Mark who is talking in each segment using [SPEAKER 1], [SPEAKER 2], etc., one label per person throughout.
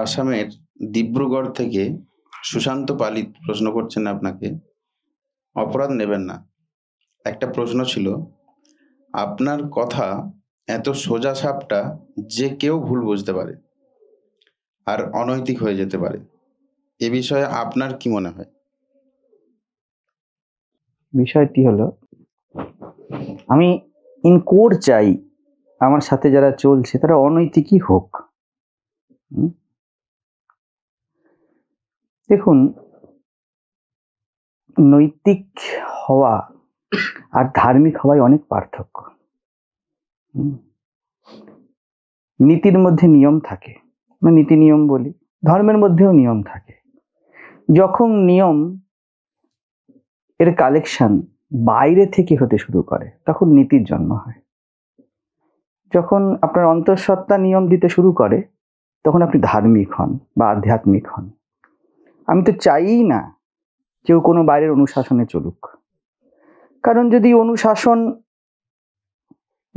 [SPEAKER 1] আসামের ডিব্রুগড় থেকে সুশান্ত পালিত প্রশ্ন করছেন আপনাকে। অপরাধ নেবেন না। একটা প্রশ্ন ছিল, আপনার কথা এত সোজা সাপটা যে কেউ ভুল বুঝতে পারে আর অনৈতিক হয়ে যেতে পারে, এ বিষয়ে আপনার কি মনে হয়?
[SPEAKER 2] বিষয়টি হলো, আমি ইনকোর চাই আমার সাথে যারা চলছে তারা অনৈতিকই হোক। দেখুন, নৈতিক হওয়া আর ধার্মিক হওয়ায় অনেক পার্থক্য। নীতির মধ্যে নিয়ম থাকে, নীতি নিয়ম বলি, ধর্মের মধ্যেও নিয়ম থাকে। যখন নিয়ম এর কালেকশন বাইরে থেকে হতে শুরু করে তখন নীতির জন্ম হয়। যখন আপনার অন্তঃসত্ত্বা নিয়ম দিতে শুরু করে তখন আপনি ধার্মিক হন বা আধ্যাত্মিক হন। আমি তো চাইই না কেউ কোনো বাইরের অনুশাসনে চলুক, কারণ যদি অনুশাসন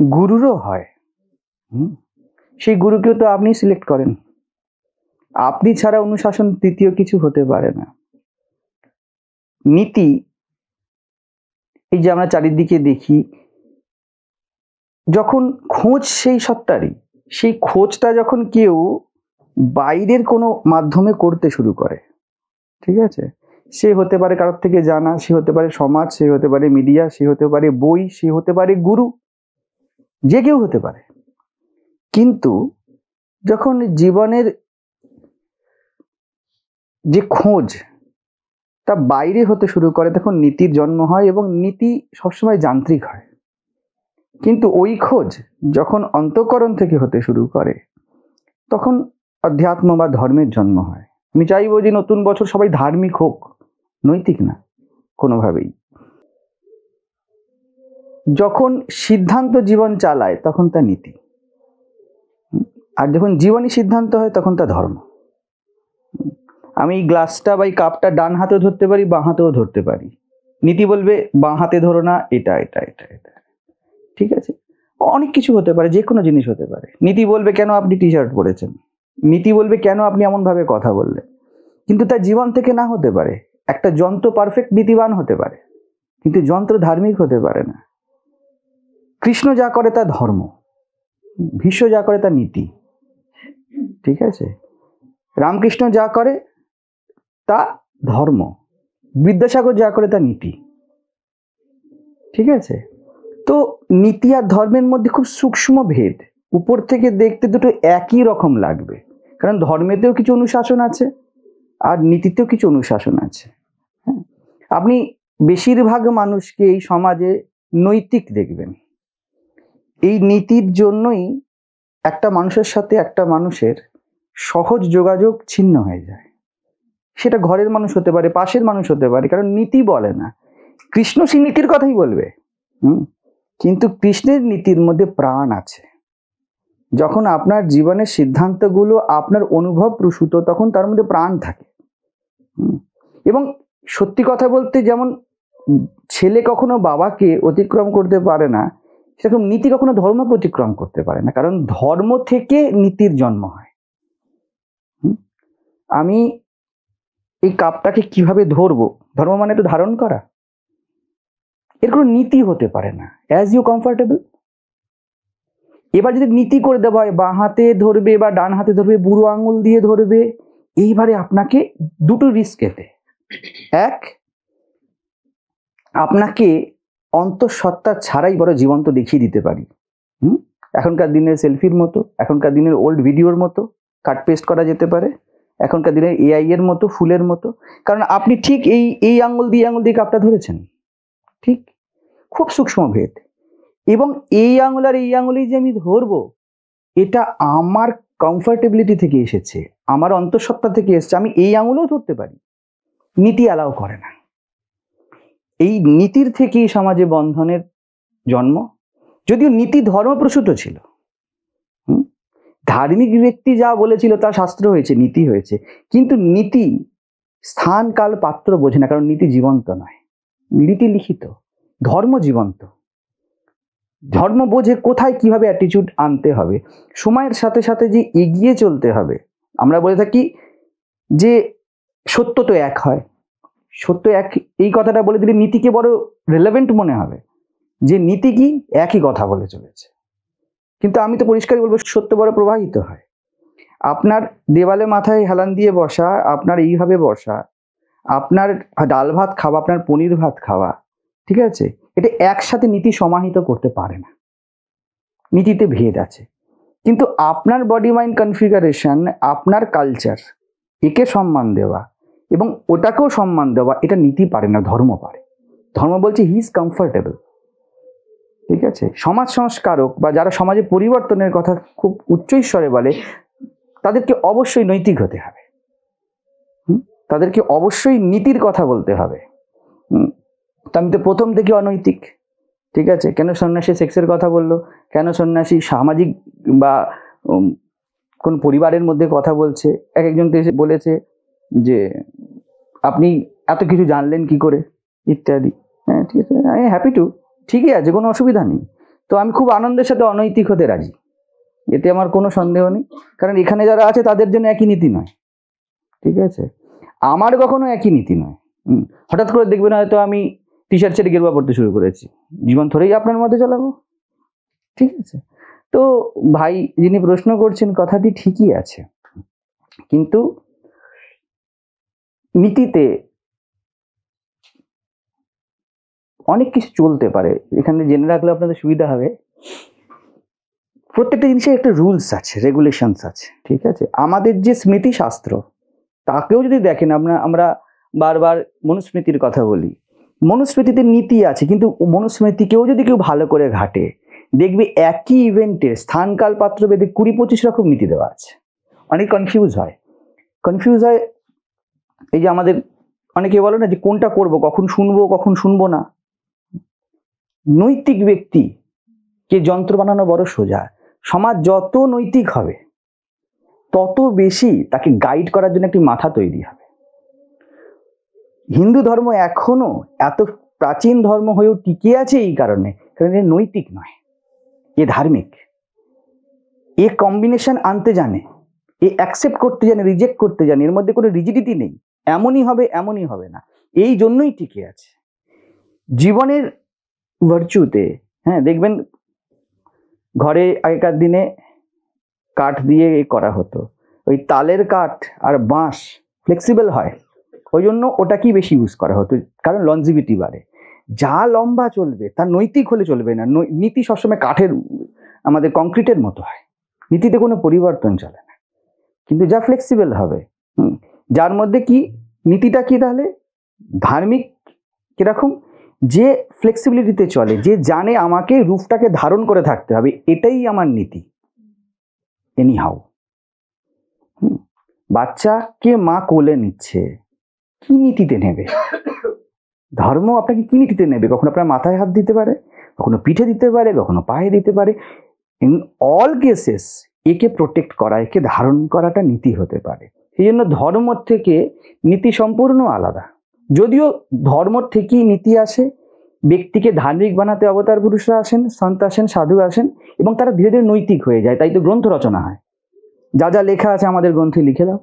[SPEAKER 2] গুরুরও হয়, সেই গুরুকেও তো আপনি সিলেক্ট করেন। আপনি ছাড়া অনুশাসন তৃতীয় কিছু হতে পারে না। নীতি, এই যে আমরা চারিদিকে দেখি, যখন খোঁজ সেই সত্তারই, সেই খোঁজটা যখন কেউ বাইরের কোনো মাধ্যমে করতে শুরু করে, ঠিক আছে, সে হতে পারে কারোর থেকে জানা, সে হতে পারে সমাজ, সে হতে পারে মিডিয়া, সে হতে পারে বই, সে হতে পারে গুরু, যে কেউ হতে পারে। কিন্তু যখন জীবনের যে খোঁজ তা বাইরে হতে শুরু করে তখন নীতির জন্ম হয়, এবং নীতি সবসময় যান্ত্রিক হয়। কিন্তু ওই খোঁজ যখন অন্তঃকরণ থেকে হতে শুরু করে তখন অধ্যাত্ম বা ধর্মের জন্ম হয়। আমি চাইবো যে নতুন বছর সবাই ধার্মিক হোক, নৈতিক না কোনোভাবেই। যখন সিদ্ধান্ত জীবন চালায় তখন তা নীতি, আর যখন জীবনই সিদ্ধান্ত হয় তখন তা ধর্ম। আমি এই গ্লাসটা বা এই কাপটা ডান হাতেও ধরতে পারি, বাঁ হাতেও ধরতে পারি। নীতি বলবে বাঁ হাতে ধরো না, এটা এটা এটা এটা, ঠিক আছে। অনেক কিছু হতে পারে, যে কোনো জিনিস হতে পারে। নীতি বলবে কেন আপনি টি শার্ট পরেছেন, নীতি বলবে কেন আপনি এমন ভাবে কথা বললেন। কিন্তু তার জীবন থেকে না হতে পারে। একটা যন্ত্র পারফেক্ট নীতিবান হতে পারে, কিন্তু যন্ত্র ধার্মিক হতে পারে না। কৃষ্ণ যা করে তা ধর্ম, ভীষ্ম যা করে তা নীতি, ঠিক আছে। রামকৃষ্ণ যা করে তা ধর্ম, বিদ্যাসাগর যা করে তা নীতি, ঠিক আছে। তো নীতি আর ধর্মের মধ্যে খুব সূক্ষ্ম ভেদ। উপর থেকে দেখতে দুটো একই রকম লাগবে, কারণ ধর্মেতেও কিছু অনুশাসন আছে আর নীতিতেও কিছু অনুশাসন আছে। হ্যাঁ, আপনি বেশিরভাগ মানুষকে এই সমাজে নৈতিক দেখবেন। এই নীতির জন্যই একটা মানুষের সাথে একটা মানুষের সহজ যোগাযোগ ছিন্ন হয়ে যায়। সেটা ঘরের মানুষ হতে পারে, পাশের মানুষ হতে পারে, কারণ নীতি বলে না। কৃষ্ণ সেই নীতির কথাই বলবে, কিন্তু কৃষ্ণের নীতির মধ্যে প্রাণ আছে। যখন আপনার জীবনের সিদ্ধান্তগুলো আপনার অনুভব প্রসূত, তখন তার মধ্যে প্রাণ থাকে। এবং সত্যি কথা বলতে, যেমন ছেলে কখনো বাবাকে অতিক্রম করতে পারে না, সেরকম নীতি কখনো ধর্মকে অতিক্রম করতে পারে না, কারণ ধর্ম থেকে নীতির জন্ম হয়। আমি এই কাপটাকে কিভাবে ধরবো, ধর্ম মানে তো ধারণ করা, এর কোনো নীতি হতে পারে না। As you comfortable. এবার যদি নীতি করে দেওয়া হয় বাঁ হাতে ধরবে বা ডান হাতে ধরবে, বুড়ো আঙুল দিয়ে ধরবে, এইবারে আপনাকে দুটো রিস্ক এতে। এক, আপনাকে অন্তঃসত্ত্বা ছাড়াই বড় জীবন্ত দেখিয়ে দিতে পারি, এখনকার দিনের সেলফির মতো, এখনকার দিনের ওল্ড ভিডিওর মতো কাট পেস্ট করা যেতে পারে, এখনকার দিনের এআই এর মতো, ফুলের মতো। কারণ আপনি ঠিক এই আঙুল দিয়ে কাপটা ধরেছেন, ঠিক, খুব সূক্ষ্ম ভেদ। এবং এই আঙুল আর এই আঙুলেই যে আমি ধরবো, এটা আমার কমফর্টেবিলিটি থেকে এসেছে, আমার অন্তঃসত্ত্বা থেকে এসেছে। আমি এই আঙুলেও ধরতে পারি, নীতি অ্যালাউ করে না। এই নীতির থেকেই সমাজে বন্ধনের জন্ম। যদিও নীতি ধর্মপ্রসূত ছিল, ধার্মিক ব্যক্তি যা বলেছিল তা শাস্ত্র হয়েছে, নীতি হয়েছে। কিন্তু নীতি স্থান কাল পাত্র বোঝে না, কারণ নীতি জীবন্ত নয়, নীতি লিখিত। ধর্ম জীবন্ত, ধর্ম বোঝে কোথায় কিভাবে অ্যাটিটিউড আনতে হবে, সময়ের সাথে সাথে যে এগিয়ে চলতে হবে, আমরা বলে থাকি যে সত্য তো এক হয়, সত্য এক, এই কথাটা বলে দিলে নীতিকে বড় রিলেভেন্ট মনে হবে, যে নীতি কি একই কথা বলে চলেছে। কিন্তু আমি তো পরিষ্কারই বলবো, সত্য বড় প্রবাহিত হয়। আপনার দেওয়ালে মাথায় হেলান দিয়ে বসা, আপনার এইভাবে বসা, আপনার ডাল ভাত খাওয়া, আপনার পনির ভাত খাওয়া, ঠিক আছে, এটা একসাথে নীতি সমাহিত করতে পারে না, নীতিতে ভেদ আছে। কিন্তু আপনার বডি মাইন্ড কনফিগারেশন, আপনার কালচার, একে সম্মান দেওয়া এবং ওটাকেও সম্মান দেওয়া, এটা নীতি পারে না, ধর্ম পারে। ধর্ম বলছে হি ইজ কমফর্টেবল, ঠিক আছে। সমাজ সংস্কারক বা যারা সমাজে পরিবর্তনের কথা খুব উচ্চস্বরে বলে, তাদেরকে অবশ্যই নৈতিক হতে হবে, তাদেরকে অবশ্যই নীতির কথা বলতে হবে। তো আমি তো প্রথম থেকে অনৈতিক, ঠিক আছে। কেন সন্ন্যাসী সেক্সের কথা বললো, কেন সন্ন্যাসী সামাজিক বা কোন পরিবারের মধ্যে কথা বলছে। একজন তো এসে বলেছে যে আপনি এত কিছু জানলেন কি করে ইত্যাদি। হ্যাঁ, ঠিক আছে, আই হ্যাপি টু, ঠিকই আছে, কোনো অসুবিধা নেই। তো আমি খুব আনন্দের সাথে অনৈতিক হতে রাজি, এতে আমার কোনো সন্দেহ নেই। কারণ এখানে যারা আছে তাদের জন্য একই নীতি নয়, ঠিক আছে। আমার কখনো একই নীতি নয়। হঠাৎ করে দেখবেন হয়তো আমি টি শার্ট ছেড়ে গেরুয়া পড়তে শুরু করেছি, জীবন ধরেই আপনার মধ্যে চালাবো, ঠিক আছে। তো ভাই যিনি প্রশ্ন করছেন, কথাটি ঠিকই আছে, কিন্তু নীতিতে অনেক কিছু চলতে পারে। এখানে জেনে রাখলে আপনাদের সুবিধা হবে। প্রত্যেকটা জিনিসের একটা রুলস আছে, রেগুলেশনস আছে, ঠিক আছে। আমাদের যে স্মৃতিশাস্ত্র, তাকেও যদি দেখেন, আমরা বারবার মনুস্মৃতির কথা বলি, মনুস্মৃতিতে নীতি আছে, কিন্তু মনুস্মৃতিকেও যদি কেউ ভালো করে ঘাটে, দেখবে একই ইভেন্টের স্থান কাল পাত্র ভেদে 20-25 রকম নীতি দেওয়া আছে। অনেক কনফিউজ হয়। এই যে আমাদের অনেকে বলে না যে কোনটা করব, কখন শুনবো কখন শুনবো না। নৈতিক ব্যক্তি কে যন্ত্র বানানো বড় সোজা। সমাজ যত নৈতিক হবে, তত বেশি তাকে গাইড করার জন্য একটি মাথা তৈরি হবে। হিন্দু ধর্ম এখনো এত প্রাচীন ধর্ম হয়েও টিকে আছে এই কারণে, কারণ এ নৈতিক নয়, এ ধার্মিক। এ কম্বিনেশন আনতে জানে, এ অ্যাকসেপ্ট করতে জানে, রিজেক্ট করতে জানে, এর মধ্যে কোনো রিজিডিটি নেই, এমনই হবে এমনই হবে না, এই জন্যই টিকে আছে। জীবনের ভার্চুতে, হ্যাঁ, দেখবেন ঘরে আগেকার দিনে কাঠ দিয়ে করা হতো, ওই তালের কাঠ আর বাঁশ ফ্লেক্সিবল হয়, ওই জন্য ওটাকেই বেশি ইউজ করা হতো, কারণ লনজিভিটি বাড়ে। যা লম্বা চলবে তা নৈতিক হলে চলবে না। নীতি সবসময় কাঠের, আমাদের কংক্রিটের মতো হয়, নীতিতে কোনো পরিবর্তন চলে না। কিন্তু যা ফ্লেক্সিবল হবে, যার মধ্যে কি নীতিটা কি, তাহলে ধার্মিক কিরকম, যে ফ্লেক্সিবিলিটিতে চলে, যে জানে আমাকে রূপটাকে ধারণ করে থাকতে হবে, এটাই আমার নীতি। এনি হাউ, বাচ্চাকে মা কোলে নিচ্ছে, কি নীতিতে নেবে? ধর্ম আপনাকে কি নীতিতে নেবে? কখনো আপনার মাথায় হাত দিতে পারে, কখনো পিঠে দিতে পারে, কখনো পায়ে দিতে পারে। ইন অল কেসেস একে প্রোটেক্ট করা, একে ধারণ করাটা নীতি হতে পারে। সেই জন্য ধর্ম থেকে নীতি সম্পূর্ণ আলাদা। যদিও ধর্ম থেকেই নীতি আসে, ব্যক্তিকে ধার্মিক বানাতে অবতার পুরুষরা আসেন, সন্ত আসেন, সাধু আসেন, এবং তারা ধীরে ধীরে নৈতিক হয়ে যায়। তাই তো গ্রন্থ রচনা হয়, যা যা লেখা আছে আমাদের গ্রন্থে লিখে দাও।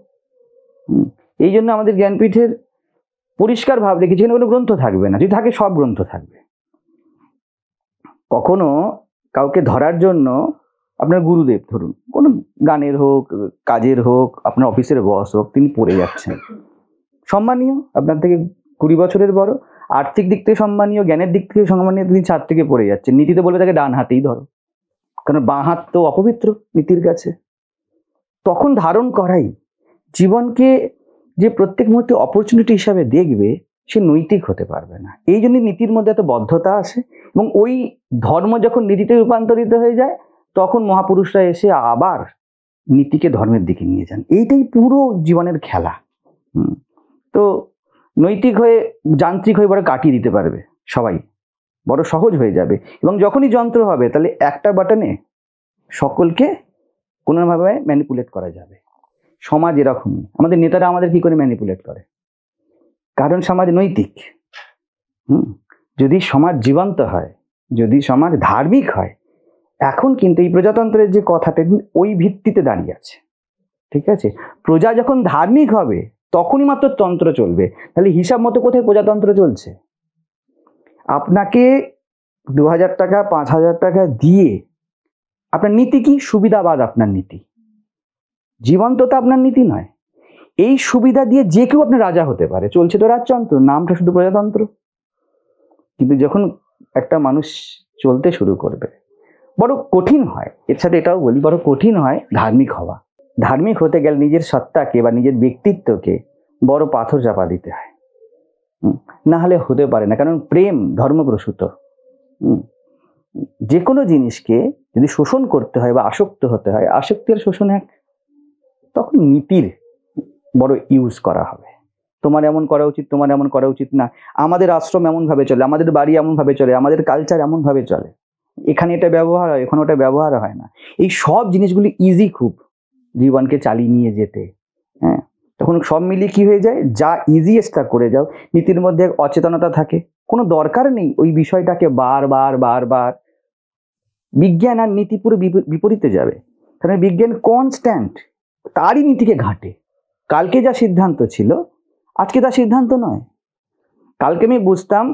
[SPEAKER 2] এই জন্য আমাদের জ্ঞানপীঠের পরিষ্কার ভাব রেখেছি, কোনো গ্রন্থ থাকবে না, যদি থাকে সব গ্রন্থ থাকবে। কখনো কাউকে ধরার জন্য আপনার গুরুদেব, ধরুন কোনো গানের হোক, কাজের হোক, আপনার অফিসের বস হোক, তিনি পড়ে যাচ্ছেন, সম্মানীয়, আপনার থেকে 20 বছরের বড়, আর্থিক দিক থেকে সম্মানীয়, জ্ঞানের দিক থেকে সম্মানীয়, তিনি ছাদ থেকে পড়ে যাচ্ছেন। নীতিতে বলবে তাকে ডান হাতেই ধরো, কারণ বাঁ হাত তো অপবিত্র নীতির কাছে। তখন ধারণ করাই জীবনকে যে প্রত্যেক মুহূর্তে অপরচুনিটি হিসাবে দেখবে, সে নৈতিক হতে পারবে না। এই জন্য নীতির মধ্যে এত বদ্ধতা আসে, এবং ওই ধর্ম যখন নীতিতে রূপান্তরিত হয়ে যায়, তখন মহাপুরুষরা এসে আবার নীতিকে ধর্মের দিকে নিয়ে যান। এইটাই পুরো জীবনের খেলা। তো নৈতিক হয়ে যান্ত্রিক হয়ে বড় কাটিয়ে দিতে পারবে সবাই, বড় সহজ হয়ে যাবে। এবং যখনই যন্ত্র হবে, তাহলে একটা বাটনে সকলকে কোনোভাবে ম্যানিপুলেট করা যাবে। সমাজ এরকমই, আমাদের নেতারা আমাদের কি করে ম্যানিপুলেট করে, কারণ সমাজ নৈতিক। যদি সমাজ জীবন্ত হয়, যদি সমাজ ধার্মিক হয়, এখন কিন্তু এই প্রজাতন্ত্রের যে কথাটা ওই ভিত্তিতে দাঁড়িয়ে আছে। ঠিক আছে? প্রজা যখন ধার্মিক হবে তখনই মাত্র তন্ত্র চলবে। তাহলে হিসাব মতো কোথায় প্রজাতন্ত্র চলছে? আপনাকে 2000 টাকা 5000 টাকা দিয়ে আপনার নীতি কি? সুবিধাবাদ আপনার নীতি, জীবন্ততা আপনার নীতি নয়। এই সুবিধা দিয়ে যে কেউ আপনার রাজা হতে পারে, চলছে তো রাজতন্ত্র, নামটা শুধু প্রজাতন্ত্র। কিন্তু যখন একটা মানুষ চলতে শুরু করবে, বড় কঠিন হয়। এর সাথে এটাও বলি, বড় কঠিন হয় ধার্মিক হওয়া। ধার্মিক হতে গেলে নিজের সত্তাকে বা নিজের ব্যক্তিত্বকে বড় পাথর চাপা দিতে হয়, না হলে হতে পারে না। কারণ প্রেম ধর্মপ্রসূত। যে কোনো জিনিসকে যদি শোষণ করতে হয় বা আসক্ত হতে হয়, আসক্তি আর শোষণ এক, তখন নীতির বড় ইউজ করা হবে। তোমার এমন করা উচিত, তোমার এমন করা উচিত না, আমাদের আশ্রম এমন ভাবে চলে, আমাদের বাড়ি এমন ভাবে চলে, আমাদের কালচার এমন ভাবে চলে, এখানে এটা ব্যবহার হয়, এখানে ওটা ব্যবহার হয় না। এই সব জিনিসগুলি ইজি খুব জীবনকে চালিয়ে নিয়ে যেতে। হ্যাঁ, তখন সব মিলিয়ে কি হয়ে যায়, যা ইজিয়েস্ট তা করে যাও। নীতির মধ্যে অচেতনতা থাকে, কোনো দরকার নেই ওই বিষয়টাকে বারবার বারবার। বিজ্ঞান আর নীতি পুরো বিপরীতে যাবে, কারণ বিজ্ঞান কনস্ট্যান্ট, তারই নীতিকে ঘাটে। কালকে যা সিদ্ধান্ত ছিল আজকে তার সিদ্ধান্ত নয়। কালকে আমি বুঝতাম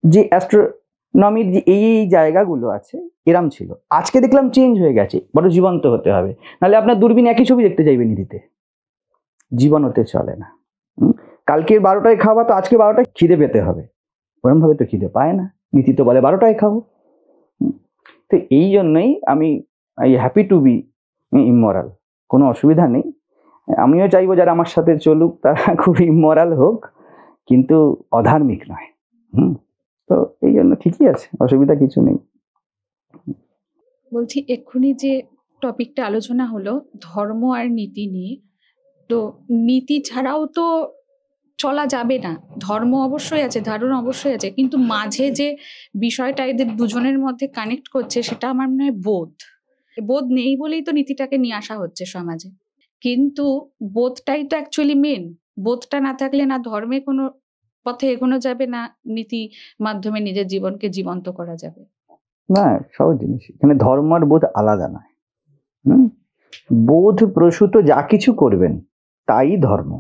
[SPEAKER 2] যে অ্যাস্ট্রোনমির যে এই জায়গাগুলো আছে এরম ছিল, আজকে দেখলাম চেঞ্জ হয়ে গেছে, বড় জীবন্ত হতে হবে। নাহলে আপনার দূরবীন একই ছবি দেখতে চাইবে নীতিতে, জীবন হতে চলে না। কালকে 12টায় খাওয়া তো আজকে 12টায় খিদে পেতে হবে, ওরম ভাবে তো খিদে পায় না। নীতি তো বলে 12টায় খাবো। তো এই জন্যই আমি হ্যাপি টু বি ইমোরাল, কোনো অসুবিধা নেই। আমিও চাইবো যারা আমার সাথে চলুক তারা খুব ইমোরাল হোক, কিন্তু অধার্মিক নয়। তো এই জন্য ঠিকই আছে, অসুবিধা কিছু নেই।
[SPEAKER 3] বলছি এক্ষুনি যে টপিকটা আলোচনা হলো ধর্ম আর নীতি নিয়ে, তো নীতি ছাড়াও তো চলা যাবে না। ধর্ম অবশ্যই আছে, ধারণা অবশ্যই আছে, কিন্তু মাঝে যে বিষয়টা এদের দুজনের মধ্যে কানেক্ট করছে সেটা আমার মনে হয় বোধ। বোধ নেই বলেই তো নীতিটাকে নিয়ে আসা হচ্ছে সমাজে, কিন্তু বোধটাই তো অ্যাকচুয়ালি মেন। বোধটা না থাকলে না ধর্মে কোনো পথে এগোনো যাবে, না নীতি মাধ্যমে নিজের জীবনকে জীবন্ত করা যাবে।
[SPEAKER 2] না, সব জিনিস এখানে ধর্ম আর বোধ আলাদা নয়। বোধ প্রসূত যা কিছু করবেন তাই ধর্ম।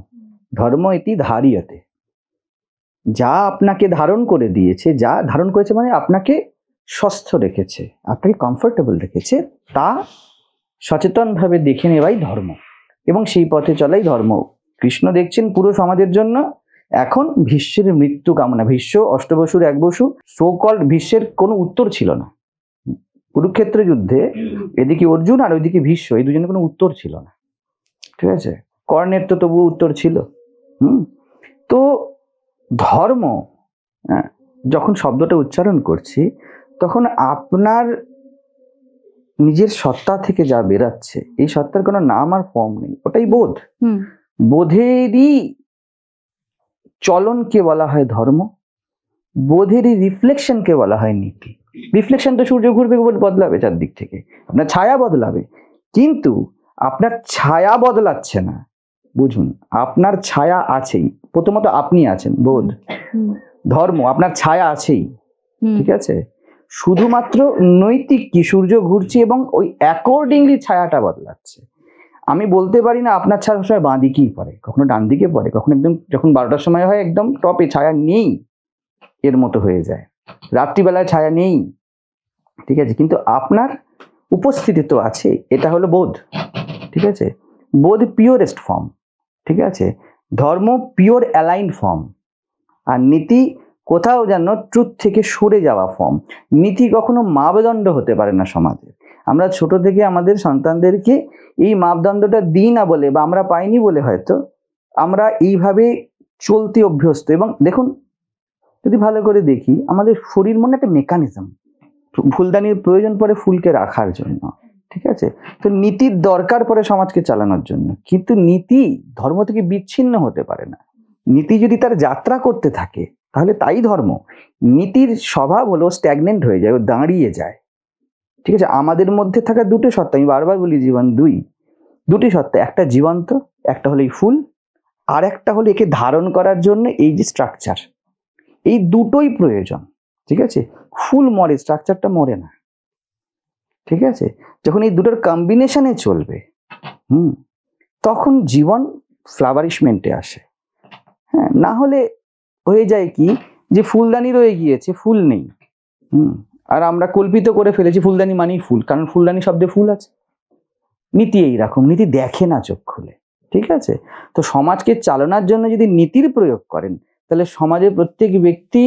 [SPEAKER 2] ধর্ম এটি ধারিয়তে, যা আপনাকে ধারণ করে দিয়েছে, যা ধারণ করেছে মানে আপনাকে সুস্থ রেখেছে, আপনাকে কমফোর্টেবল রেখেছে, তা সচেতনভাবে দেখে নেওয়াই ধর্ম, এবং সেই পথে চলাই ধর্ম। কৃষ্ণ দেখছেন পুরো সমাজের জন্য এখন ভীষ্মের মৃত্যু কামনা। ভীষ্ম অষ্টবসুর এক বসু, সো কল্ড ভীষ্মের কোনো উত্তর ছিল না কুরুক্ষেত্র যুদ্ধে। এদিকে অর্জুন আর ওইদিকে ভীষ্ম, এই দুজনের কোনো উত্তর ছিল না। ঠিক আছে, কর্ণের তো তবু উত্তর ছিল। তো ধর্ম যখন শব্দটা উচ্চারণ করছি, তখন আপনার নিজের সত্তা থেকে যা বেরাচ্ছে, এই সত্তার কোনো নাম আর ফর্ম নেই, ওটাই বোধ। বোধেরই চলনকে বলা হয় ধর্ম, বোধেরই রিফ্লেকশনকে বলা হয় নীতি। রিফ্লেকশন তো সূর্য ঘুরবে, বদলাবে চারদিক থেকে, আপনার ছায়া বদলাবে, কিন্তু আপনার ছায়া বদলাচ্ছে না। বুঝুন, আপনার ছায়া আছেই, প্রথমত আপনি আছেন বোধ। ধর্ম আপনার ছায়া আছেই, ঠিক আছে, শুধুমাত্র নৈতিক কি সূর্য ঘুরছে এবং ওই অ্যাকর্ডিংলি ছায়াটা বদলাচ্ছে। আমি বলতে পারি না আপনার ছায়া সবসময় বাঁ দিকেই পড়ে, কখনো ডান দিকে পড়ে, কখনো একদম যখন 12টার সময় হয় একদম টপে ছায়া নেই এর মতো হয়ে যায়, রাত্রিবেলায় ছায়া নেই, ঠিক আছে, কিন্তু আপনার উপস্থিতি তো আছে, এটা হলো বোধ। ঠিক আছে, বোধ পিওরেস্ট ফর্ম, ঠিক আছে, ধর্ম পিওর অ্যালাইন্ড ফর্ম, আর নীতি কোথাও যেন ট্রুথ থেকে সরে যাওয়া ফর্ম। নীতি কখনো মাপদণ্ড হতে পারে না সমাজে। আমরা ছোট থেকে আমাদের সন্তানদেরকে এই মাপদণ্ডটা দিই না বলে, বা আমরা পাইনি বলে হয়তো আমরা এইভাবে চলতে অভ্যস্ত। এবং দেখুন, যদি ভালো করে দেখি, আমাদের শরীর মনে একটা মেকানিজম, ফুলদানির প্রয়োজন পড়ে ফুলকে রাখার জন্য, ঠিক আছে, তো নীতির দরকার পড়ে সমাজকে চালানোর জন্য, কিন্তু নীতি ধর্ম থেকে বিচ্ছিন্ন হতে পারে না। নীতি যদি তার যাত্রা করতে থাকে তাহলে তাই ধর্ম। নীতির স্বভাব হলো স্ট্যাগনেন্ট হয়ে যায়, ও দাঁড়িয়ে যায়, ঠিক আছে। আমাদের মধ্যে থাকা দুটো সত্তা, আমি বারবার বলি জীবন দুটি সত্তা, একটা জীবন্ত, একটা হলো এই ফুল, আর একটা হলো একে ধারণ করার জন্য এই যে স্ট্রাকচার, এই দুটোই প্রয়োজন, ঠিক আছে। ফুল মরে, স্ট্রাকচারটা মরে না, ঠিক আছে। যখন এই দুটোর কম্বিনেশনে চলবে, তখন জীবন ফ্লাভারিশমেন্টে আসে। হ্যাঁ, না হলে হয়ে যায় কি যে ফুলদানি রয়ে গিয়েছে, ফুল নেই। আর আমরা কল্পিত করে ফেলেছি ফুলদানি মানেই ফুল, কারণ ফুলদানি শব্দে ফুল আছে। নীতি এইরকম, নীতি দেখে না চোখ খুলে। ঠিক আছে, তো সমাজকে চালনার জন্য যদি নীতির প্রয়োগ করেন, তাহলে সমাজের প্রত্যেক ব্যক্তি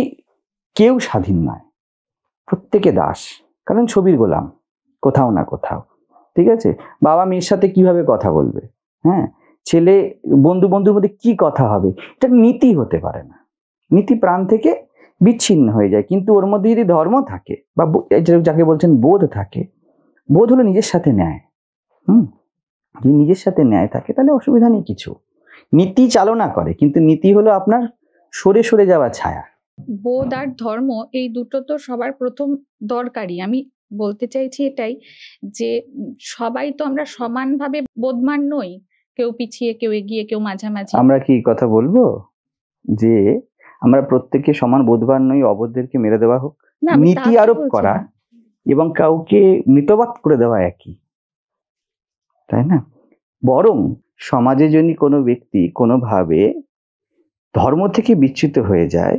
[SPEAKER 2] কেউ স্বাধীন নয়, প্রত্যেকে দাস, কারণ ছবির গোলাম কোথাও না কোথাও। ঠিক আছে, বাবা মেয়ের সাথে কিভাবে কথা বলবে, হ্যাঁ, ছেলে বন্ধুর মধ্যে কি কথা হবে, এটা নীতি হতে পারে না। নীতি প্রাণ থেকে বিচ্ছিন্ন হয়ে যায়। কিন্তু ওর মধ্যে যদি ধর্ম থাকে বা যাকে বলছেন বোধ থাকে, বোধ হলো নিজের সাথে ন্যায়। যদি নিজের সাথে ন্যায় থাকে তাহলে অসুবিধা নেই কিছু। নীতি চালনা করে, কিন্তু নীতি হলো আপনার সরে সরে যাওয়া ছায়া।
[SPEAKER 3] বোধ আর ধর্ম এই দুটো তো সবার প্রথম দরকারি। আমি বলতে চাইছি এটাই যে সবাই তো আমরা সমানভাবে বোধমান নই, কেউ পিছিয়ে, কেউ এগিয়ে, কেউ মাঝামাঝি।
[SPEAKER 2] আমরা কি কথা বলবো যে আমরা প্রত্যেকে সমান বোধবান নই, অবোধদেরকে মেরে দেওয়া হোক?
[SPEAKER 3] না, আমি তা
[SPEAKER 2] নীতি
[SPEAKER 3] তো
[SPEAKER 2] আরোপ
[SPEAKER 3] বলছি
[SPEAKER 2] করা
[SPEAKER 3] না।
[SPEAKER 2] এবং কাউকে মৃতবাদ করে দেওয়া একই, তাই না? বরং সমাজে যদি কোনো ব্যক্তি কোনোভাবে ধর্ম থেকে বিচ্যুত হয়ে যায়,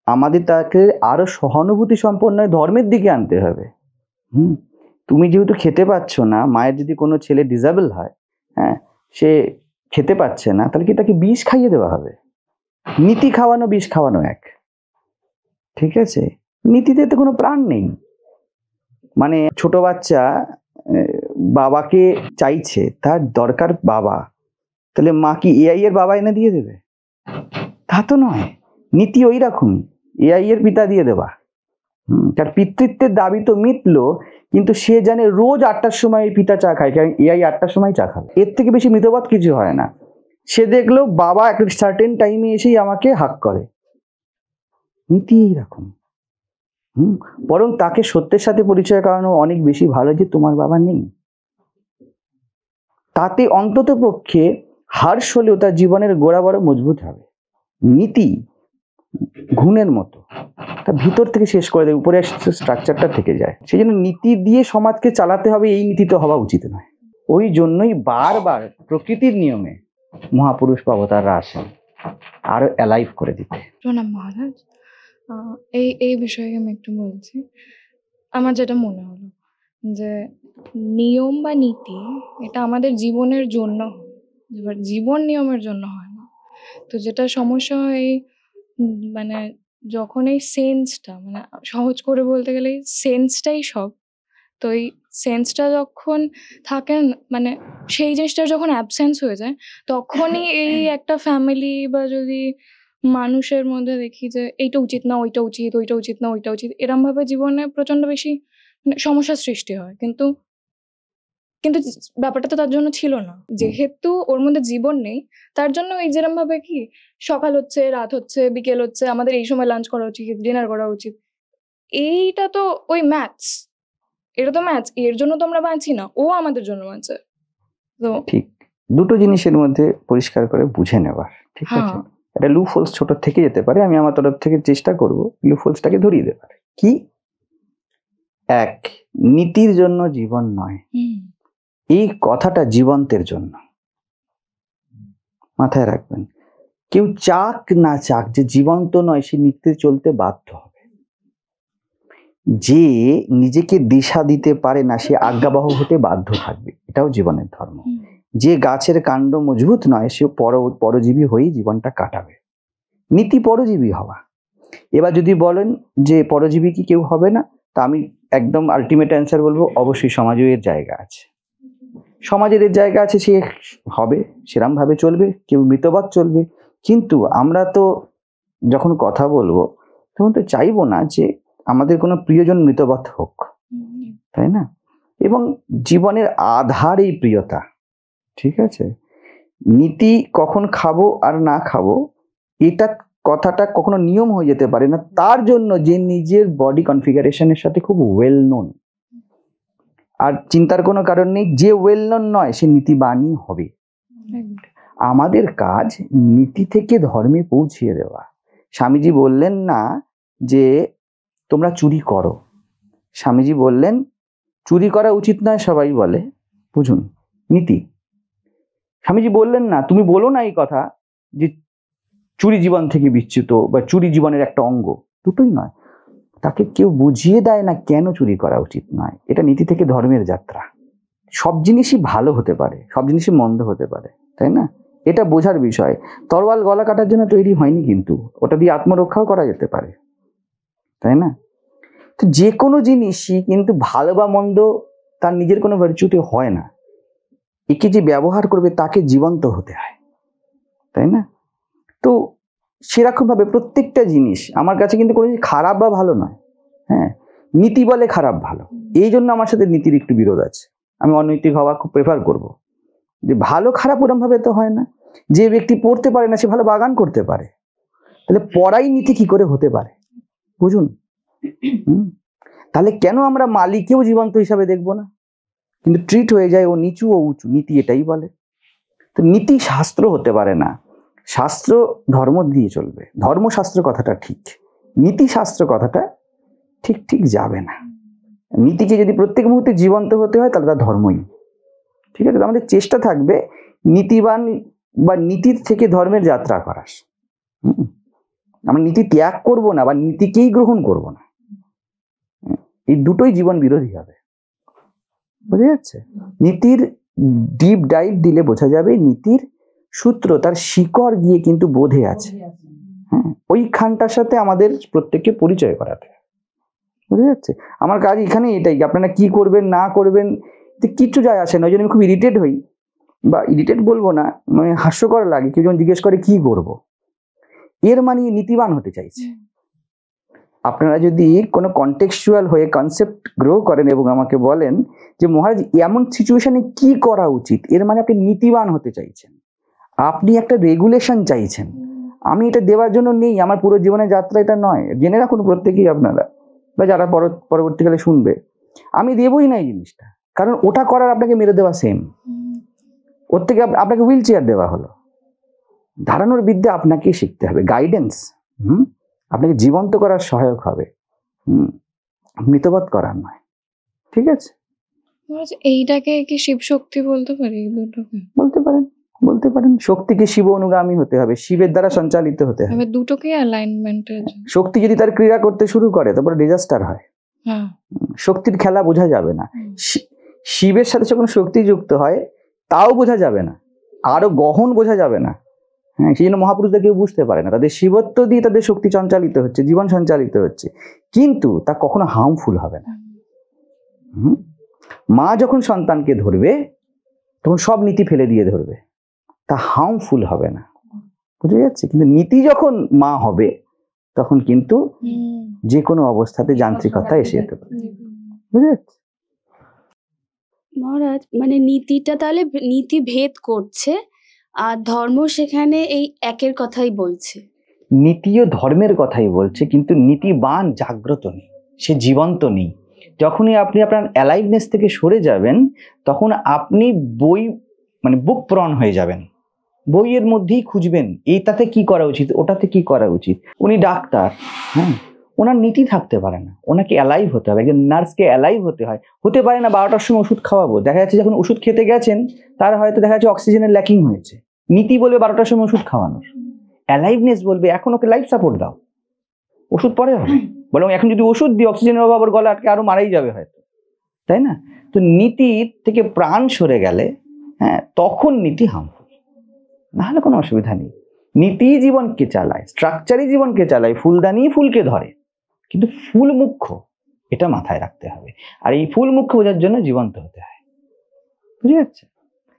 [SPEAKER 2] আমাদের তাকে আরো সহানুভূতি সম্পন্ন ধর্মের দিকে আনতে হবে। তুমি যেহেতু খেতে পাচ্ছ না, মায়ের যদি কোনো ছেলে ডিসেবল হয়, হ্যাঁ, সে খেতে পাচ্ছে না, তাহলে কি তাকে বিষ খাইয়ে দেওয়া হবে? নীতি খাওয়ানো বিষ খাওয়ানো এক। ঠিক আছে, নীতিতে তো কোনো প্রাণ নেই। মানে ছোট বাচ্চা বাবাকে চাইছে, তার দরকার বাবা, তাহলে মা কি এআই এর বাবা এনে দিয়ে দেবে? তা তো নয়। নীতি ওই রকমই, এআই এর পিতা দিয়ে দেওয়া। তার পিতৃত্বের দাবি তো মিটলো, কিন্তু সে জানে রোজ 8টার সময় পিতা চা খায়, কারণ এআই 8টার সময় চা খাবে। এর থেকে বেশি মৃতবাদ কিছু হয় না। সে দেখলো বাবা একটা সার্টেন টাইমে এসেই আমাকে হাক করে। নীতি এইরকম। বরং তাকে সত্যের সাথে পরিচয় করানো অনেক বেশি ভালো যে তোমার বাবা নেই। তাতে অন্তত পক্ষে হার্শ হলেও তার জীবনের গোড়া বড় মজবুত হবে। নীতি ঘুণের মতো, তা ভিতর থেকে শেষ করে দেয়, উপরে স্ট্রাকচারটা থেকে যায়। সেই জন্য নীতি দিয়ে সমাজকে চালাতে হবে, এই নীতি তো হওয়া উচিত নয়। ওই জন্যই বারবার প্রকৃতির নিয়মে মহাপুরুষ অবতাররা আসেন আরো অ্যালাইভ করে দিতে।
[SPEAKER 4] প্রণাম মহারাজ। এই বিষয়ে আমি একটু বলছি। আমার যেটা মনে হলো যে নিয়ম বা নীতি এটা আমাদের জীবনের জন্য হয়, এবার জীবন নিয়মের জন্য হয় না। তো যেটা সমস্যা হয় মানে যখন এই সেন্সটা, মানে সহজ করে বলতে গেলে সেন্সটাই সব, তো এই সেন্সটা যখন থাকে মানে সেই জিনিসটার যখন অ্যাবসেন্স হয়ে যায়, তখনই এই একটা ফ্যামিলি বা যদি মানুষের মধ্যে দেখি যে এইটা উচিত না, ওইটা উচিত, ওইটা উচিত না, ওইটা উচিত, এরম ভাবে জীবনে প্রচন্ড বেশি সমস্যার সৃষ্টি হয়। কিন্তু ব্যাপারটা তো তার জন্য ছিল না, যেহেতু ওর মধ্যে জীবন নেই, তার জন্য এই যেরম ভাবে কি সকাল হচ্ছে, রাত হচ্ছে, বিকেল হচ্ছে, আমাদের এই সময় লাঞ্চ করা উচিত, ডিনার করা উচিত, এইটা তো ওই ম্যাথস, এটা তো ম্যাথস, এর জন্য তো আমরা বাঁচি না, ও আমাদের জন্য বাঁচে। তো
[SPEAKER 2] ঠিক দুটো জিনিসের মধ্যে পরিষ্কার করে বুঝে নেওয়ার। ঠিক আছে, এটা লুপ হোলস ছোট থেকে যেতে পারে, আমি আমার তরফ থেকে চেষ্টা করব লুপ হোলসটাকে ধরিয়ে দিতে পারে। কি? এক, নীতির জন্য জীবন নয়, এই কথাটা জীবন্তের জন্য মাথায় রাখবেন। কেউ চাক না চাক, যে জীবন্ত নয় সে নীতিতে চলতে বাধ্য হবে। যে নিজেকে দিশা দিতে পারে না সে আজ্ঞাবহ হতে বাধ্য থাকবে, এটাও জীবনের ধর্ম। যে গাছের কাণ্ড মজবুত নয় সে পরজীবী হয়েই জীবনটা কাটাবে। নীতি পরজীবী হওয়া। এবার যদি বলেন যে পরজীবী কি কেউ হবে না, তা আমি একদম আলটিমেট অ্যান্সার বলবো, অবশ্যই সমাজেও এর জায়গা আছে। সমাজের এর জায়গা আছে, সে হবে, সেরম ভাবে চলবে, কেউ মৃতবাদ চলবে। কিন্তু আমরা তো যখন কথা বলবো তখন তো চাইবো না যে আমাদের কোনো প্রিয়জন মৃতবাদ হোক, তাই না? এবং জীবনের আধার এই প্রিয়তা। ঠিক আছে, নীতি কখন খাবো আর না খাবো এটা কথাটা কখনো নিয়ম হয়ে যেতে পারে না, তার জন্য যে নিজের বডি কনফিগারেশনের সাথে খুব ওয়েল নোন। আর চিন্তার কোনো কারণ নেই, যে ওয়েল নোন নয় সে নীতিবাণী হবে। আমাদের কাজ নীতি থেকে ধর্মে পৌঁছিয়ে দেওয়া। স্বামীজি বললেন না যে তোমরা চুরি করো, স্বামীজি বললেন চুরি করা উচিত নয়, সবাই বলে, বুঝুন নীতি। স্বামীজি বললেন না, তুমি বলো না এই কথা যে চুরি জীবন থেকে বিচ্যুত বা চুরি জীবনের একটা অঙ্গ, দুটোই নয়। তাকে কেউ বুঝিয়ে দেয় না কেন চুরি করা উচিত নয়। এটা নীতি থেকে ধর্মের যাত্রা। সব জিনিসই ভালো হতে পারে, সব জিনিসই মন্দ হতে পারে, তাই না? এটা বোঝার বিষয়। তরোয়াল গলা কাটার জন্য তৈরি হয়নি, কিন্তু ওটা দিয়ে আত্মরক্ষাও করা যেতে পারে, তাই না? তো যে কোনো জিনিসই কিন্তু ভালো বা মন্দ তার নিজের কোনো ভার্চুতে হয় না। একে যে ব্যবহার করবে তাকে জীবন্ত হতে হয়, তাই না? তো সেরকম ভাবে প্রত্যেকটা জিনিস আমার কাছে কিন্তু কোনো জিনিস খারাপ বা ভালো নয়। হ্যাঁ, নীতি বলে খারাপ ভালো, এই জন্য আমার সাথে নীতির একটু বিরোধ আছে। আমি অনৈতিক হওয়া খুব প্রেফার করব। যে ভালো খারাপ ওরম ভাবে তো হয় না। যে ব্যক্তি পড়তে পারে না সে ভালো বাগান করতে পারে, তাহলে পড়াই নীতি কি করে হতে পারে? বুঝুন। তাহলে কেন আমরা মালিকেও জীবন্ত হিসাবে দেখবো না, কিন্তু ট্রিট হয়ে যায় ও নিচু ও উঁচু? নীতি এটাই বলে। তো নীতি শাস্ত্র হতে পারে না, শাস্ত্র ধর্ম দিয়ে চলবে। ধর্মশাস্ত্র কথাটা ঠিক, নীতি শাস্ত্র কথাটা ঠিক ঠিক যাবে না। নীতিকে যদি প্রত্যেক মুহূর্তে জীবন্ত হতে হয় তাহলে তার ধর্মই, ঠিক আছে? আমাদের চেষ্টা থাকবে নীতিবান বা নীতির থেকে ধর্মের যাত্রা করার। আমরা নীতি ত্যাগ করব না বা নীতিকেই গ্রহণ করব না, এই দুটোই জীবন বিরোধী হবে। বুঝা যাচ্ছে? নীতির ডিপ ডাইভ দিলে বোঝা যাবে নীতির সূত্র, তার শিকড় গিয়ে কিন্তু বোধে আছে। হ্যাঁ, ওইখানটার সাথে আমাদের প্রত্যেককে পরিচয় করাতে। বুঝা যাচ্ছে? আমার কাজ এখানে এটাই, আপনারা কি করবেন না করবেন কিচ্ছু যায় আসে না। ওই জন্য আমি খুব ইরিটেট হই, বা ইরিটেট বলবো না, মানে হাস্যকর লাগে কেউ যখন জিজ্ঞেস করে কি করব, এর মানে নীতিবান হতে চাইছে। আপনারা যদি কোনো কন্টেক্সচুয়াল হয়ে কনসেপ্ট গ্রো করেন এবং আমাকে বলেন যে মহারাজ এমন সিচুয়েশনে কি করা উচিত, এর মানে আপনি নীতিবান হতে চাইছেন, আপনি একটা রেগুলেশন চাইছেন। আমি এটা দেওয়ার জন্য নেই, আমার পুরো জীবনের যাত্রা এটা নয়। জেনে রাখুন প্রত্যেকেই আপনারা, বা যারা পরবর্তীকালে শুনবে, আমি দেবই না এই জিনিসটা। কারণ ওটা করার আপনাকে মেরে দেওয়া সেম। ওর থেকে আপনাকে হুইল চেয়ার দেওয়া হলো। ধারণার বিদ্যা আপনাকে শিখতে হবে, গাইডেন্স আপনাকে জীবন্ত করার সহায়ক হবে, মৃতবৎ করার নয়। ঠিক আছে?
[SPEAKER 4] এইটাকে কি শিব শক্তি বলতে পারি? দুটোকে
[SPEAKER 2] বলতে পারেন, বলতে পারেন। শক্তিকে শিব অনুগামী হতে হবে, শিবের দ্বারা সঞ্চালিত হতে হবে।
[SPEAKER 4] দুটোকে অ্যালাইনমেন্টের।
[SPEAKER 2] শক্তি যদি তার ক্রীড়া করতে শুরু করে তারপরে ডিজাস্টার হয়। শক্তির খেলা বোঝা যাবে না। শিবের সাথে যখন শক্তি যুক্ত হয় তাও বোঝা যাবে না, আরো গহন বোঝা যাবে না। হ্যাঁ, সেই জন্য মহাপুরুষদের কেউ বুঝতে পারে না, তাদের শিবত্ব দিয়ে তাদের শক্তি সঞ্চালিত হচ্ছে, জীবন সঞ্চালিত হচ্ছে, কিন্তু তা কখনো হার্মফুল হবে না। মা যখন সন্তানকে ধরবে তখন সব নীতি ফেলে দিয়ে ধরবে, তা হার্মফুল হবে না। বুঝে যাচ্ছে? কিন্তু নীতি যখন মা হবে তখন কিন্তু যে কোনো অবস্থাতে যান্ত্রিকতা এসে যেতে পারে। বুঝে যাচ্ছে?
[SPEAKER 5] মহারাজ, মানে নীতিটা তাহলে নীতি ভেদ করছে, আর ধর্ম সেখানে এই একের কথাই বলছে।
[SPEAKER 2] নীতিও ধর্মের কথাই বলছে, কিন্তু নীতিবান জাগ্রত নেই, সে জীবন্ত নেই। যখনই আপনি আপনার অ্যালাইভনেস থেকে সরে যাবেন তখন আপনি বুক প্রণ হয়ে যাবেন, বইয়ের মধ্যেই খুঁজবেন এইটাতে কি করা উচিত, ওটাতে কি করা উচিত। উনি ডাক্তার, হ্যাঁ, ওনার নীতি থাকতে পারে না, ওনাকে অ্যালাইভ হতে হবে। একজন নার্সকে অ্যালাইভ হতে হয়, হতে পারে না 12টার সময় ওষুধ খাওয়াবো। দেখা যাচ্ছে যখন ওষুধ খেতে গেছেন তার হয়তো দেখা যাচ্ছে অক্সিজেনের ল্যাকিং হয়েছে, নীতি বলবে 12টার সময় ওষুধ খাওয়ানোর, অ্যালাইভনেস বলবে এখন ওকে লাইফ সাপোর্ট দাও, ওষুধ পরে হবে। বরং এখন যদি ওষুধ দিই অক্সিজেনের অভাব ওর গলা আটকে আরো মারাই যাবে হয়তো, তাই না? তো নীতির থেকে প্রাণ সরে গেলে, হ্যাঁ, তখন নীতি হার্মফুল, নাহলে কোনো অসুবিধা নেই। নীতি জীবনকে চালায়, স্ট্রাকচারই জীবনকে চালায়, ফুলদানি ফুলকে ধরে, কিন্তু ফুল মুখ্য, এটা মাথায় রাখতে হবে। আর এই ফুল মুখ্য বোঝার জন্য জীবন্ত হতে হয়। বুঝে যাচ্ছে?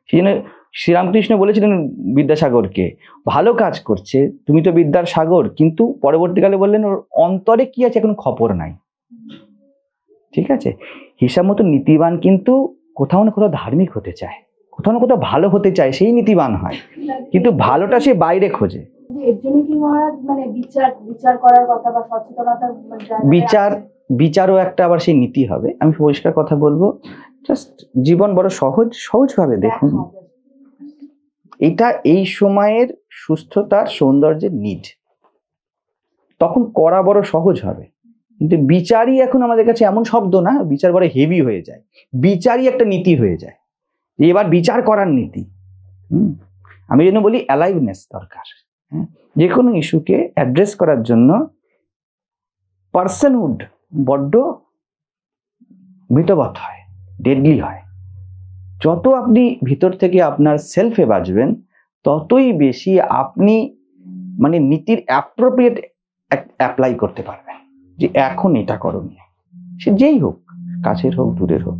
[SPEAKER 2] সেই জন্য শ্রীরামকৃষ্ণ বলেছিলেন বিদ্যাসাগরকে, ভালো কাজ করছে, তুমি তো বিদ্যার সাগর, কিন্তু পরবর্তীকালে বললেন ওর অন্তরে কি আছে এখন খবর নাই। ঠিক আছে? হিসাব মতো নীতিবান কিন্তু কোথাও না কোথাও ধার্মিক হতে চায়, কোথাও না কোথাও ভালো হতে চায়, সেই নীতিবান হয়, কিন্তু ভালোটা সে বাইরে খোঁজে।
[SPEAKER 6] এর জন্য কি মহারাজ মানে বিচার করার কথা বা সচেতনতা,
[SPEAKER 2] বিচারও একটা আবার সেই নীতি হবে। আমি পরিষ্কার কথা বলবো, জাস্ট জীবন বড় সহজভাবে দেখুন। এটা এই সময়ের সুস্থতার সৌন্দর্যের নিড, তখন করা বড় সহজ হবে। কিন্তু বিচারই এখন আমাদের কাছে এমন শব্দ না, বিচার বড় হেভি হয়ে যায়, বিচারই একটা নীতি হয়ে যায়, এবার বিচার করার নীতি। আমি যেন বলি অ্যালাইভনেস দরকার। হ্যাঁ, যে কোনো ইস্যুকে অ্যাড্রেস করার জন্য পার্সনহুড বড্ড মিতবৎ হয়, ডেডলি হয়। যত আপনি ভিতর থেকে আপনার সেলফে বাঁচবেন, ততই বেশি আপনি মানে নীতির অ্যাপ্রোপ্রিয়েট অ্যাপ্লাই করতে পারবেন, যে এখন এটা করণীয়, সে যেই হোক, কাছের হোক দূরের হোক।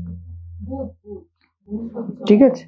[SPEAKER 2] ঠিক আছে।